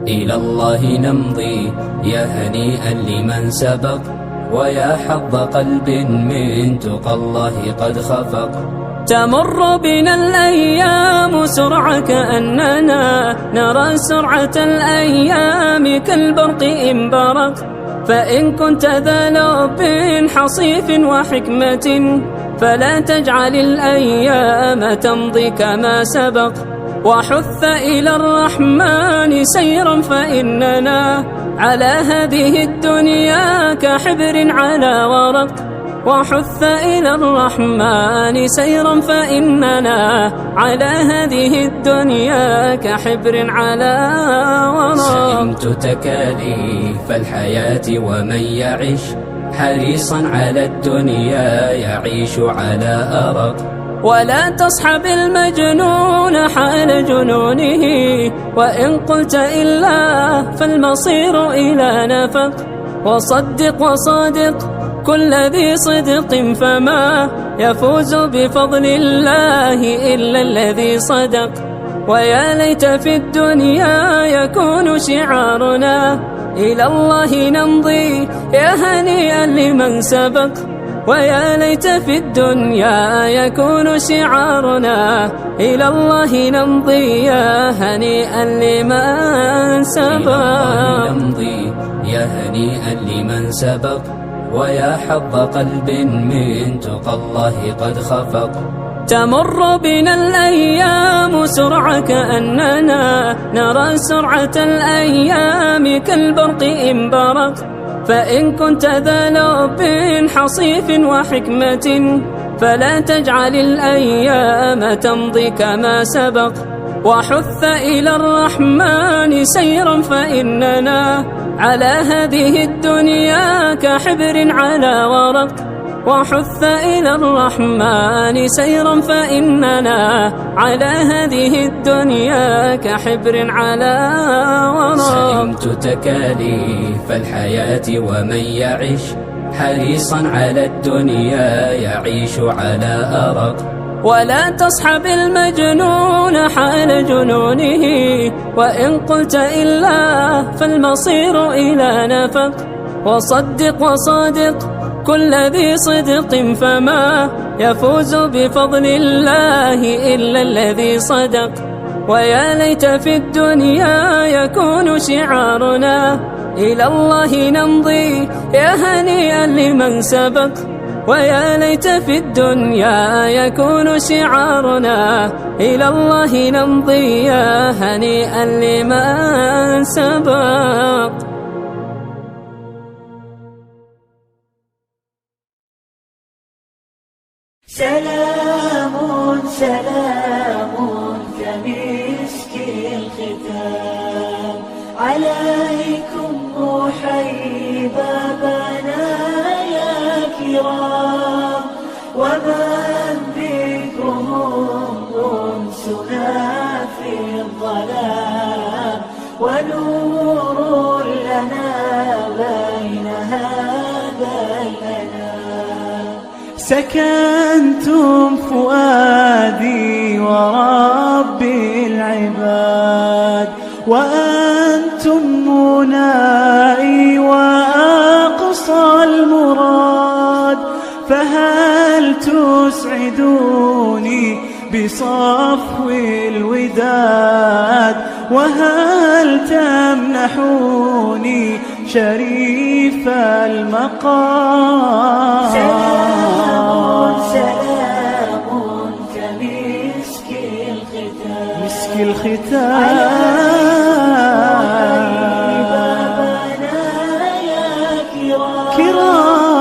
إلى الله نمضي يا هنيئا لمن سبق، ويا حظ قلب من تقى الله قد خفق. تمر بنا الأيام سرعة كأننا نرى سرعة الأيام كالبرق إن برق. فإن كنت ذا لب حصيف وحكمة فلا تجعل الأيام تمضي كما سبق. وحث إلى الرحمن سيرا فإننا على هذه الدنيا كحبر على ورق. وحث إلى الرحمن سيرا فإننا على هذه الدنيا كحبر على ورق. سئمت تكاليف الحياة ومن يعش حريصا على الدنيا يعيش على أرق. ولا تصحب المجنون حال جنونه، وإن قلت إلا فالمصير إلى نفق. وصدق وصادق كل ذي صدق فما يفوز بفضل الله إلا الذي صدق. ويا ليت في الدنيا يكون شعارنا إلى الله نمضي يا هنيئا لمن سبق. ويا ليت في الدنيا يكون شعارنا إلى الله نمضي يا هنيئا لمن سبق. نمضي يا هنيئا لمن سبق، ويا حظ قلب من تقى الله قد خفق. تمر بنا الأيام سرعة كأننا نرى سرعة الأيام كالبرق إن برق. فإن كنت ذا لب حصيف وحكمة فلا تجعل الأيام تمضي كما سبق. وحث إلى الرحمن سيرا فإننا على هذه الدنيا كحبر على ورق. وحث إلى الرحمن سيرا فإننا على هذه الدنيا كحبر على ورق. سئمت تكاليف الحياة ومن يعش حريصا على الدنيا يعيش على أرق. ولا تصحب المجنون حال جنونه، وإن قلت إلا فالمصير إلى نفق. وصدق وصادق كل ذي صدق فما يفوز بفضل الله إلا الذي صدق. ويا ليت في الدنيا يكون شعارنا إلى الله نمضي يا هنيئا لمن سبق. ويا ليت في الدنيا يكون شعارنا إلى الله نمضي يا هنيئا لمن سبق. سلام سلام كمسك الختام عليكم روحي بابنا يا كرام. ومن ذكرهم أنسنا في الظلام، ونور لنا بين هذا الأنام. سكنتم فؤادي ورب العباد، وأنتم منائي وأقصى المراد. فهل تسعدوني بصفو الوداد، وهل تمنحوني شريف المقام؟ سلام سلام كمسك الختام، مسك الختام بابنا يا كرام.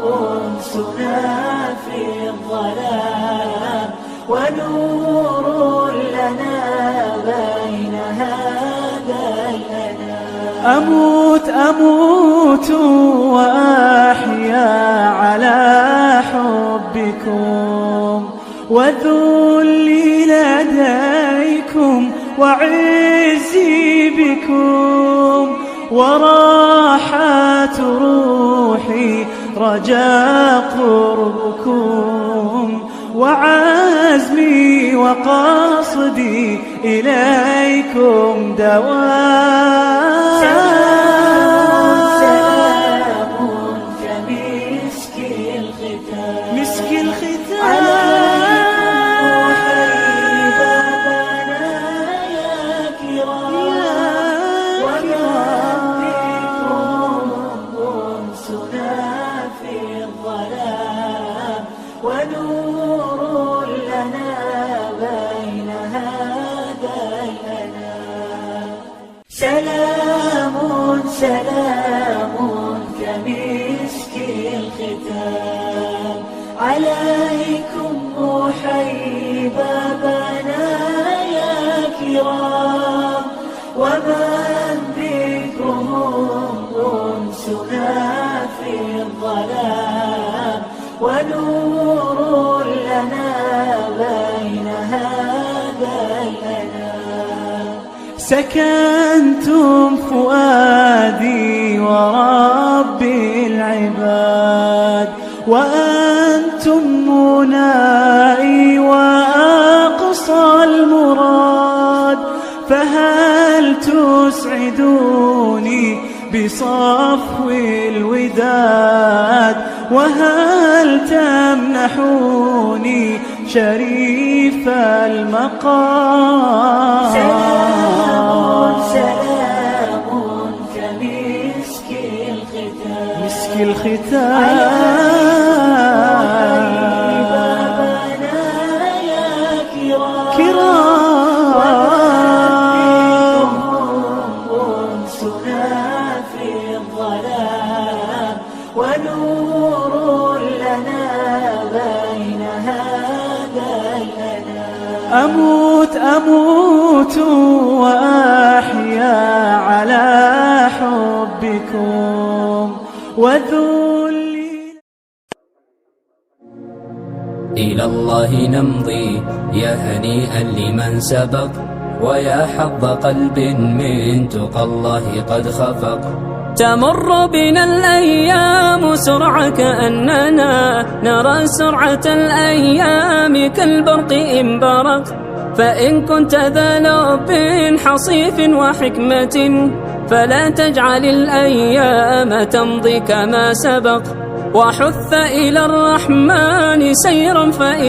أنسنا في الظلام، ونور لنا بين هذا الأنام. أموت وأحيا على حبكم، وذلي لديكم وعزي بكم. وراحة روحي رجاء قربكم، وعزمي وقصدي إليكم دوام. سلام كمسك الختام، مسك الختام عليكم حبيبنا يا كرام، ومن بكم أنسنا في الظلام، ونور لنا بين هذا الأنام. سلام سلام كمسك الختام، عليكم أحيي بابنا يا كرام، ومن بكم أنسنا في الظلام، ونور لنا بين هذا الأنام. سكنتم فؤادي ورب العباد، وأنتم منائي وأقصى المراد، فهل تسعدوني بصفو الوداد، وهل تمنحوني شريف المقام. سلام سلام كمسك الختام، مسك الختام حبيبنا يا كرام، أنسنا في الظلام، ونور لنا بين هذا الأنام. أموت وأحيا على حبكم وذلي. إلى الله نمضي يا هنيئا لمن سبق، ويا حظ قلب من تقى الله قد خفق. تمر بنا الأيام سرعة كأننا نرى سرعة الأيام كالبرق إن برق. فإن كنت ذا لب حصيف وحكمة فلا تجعل الأيام تمضي كما سبق، وحث إلى الرحمن سيرا فإن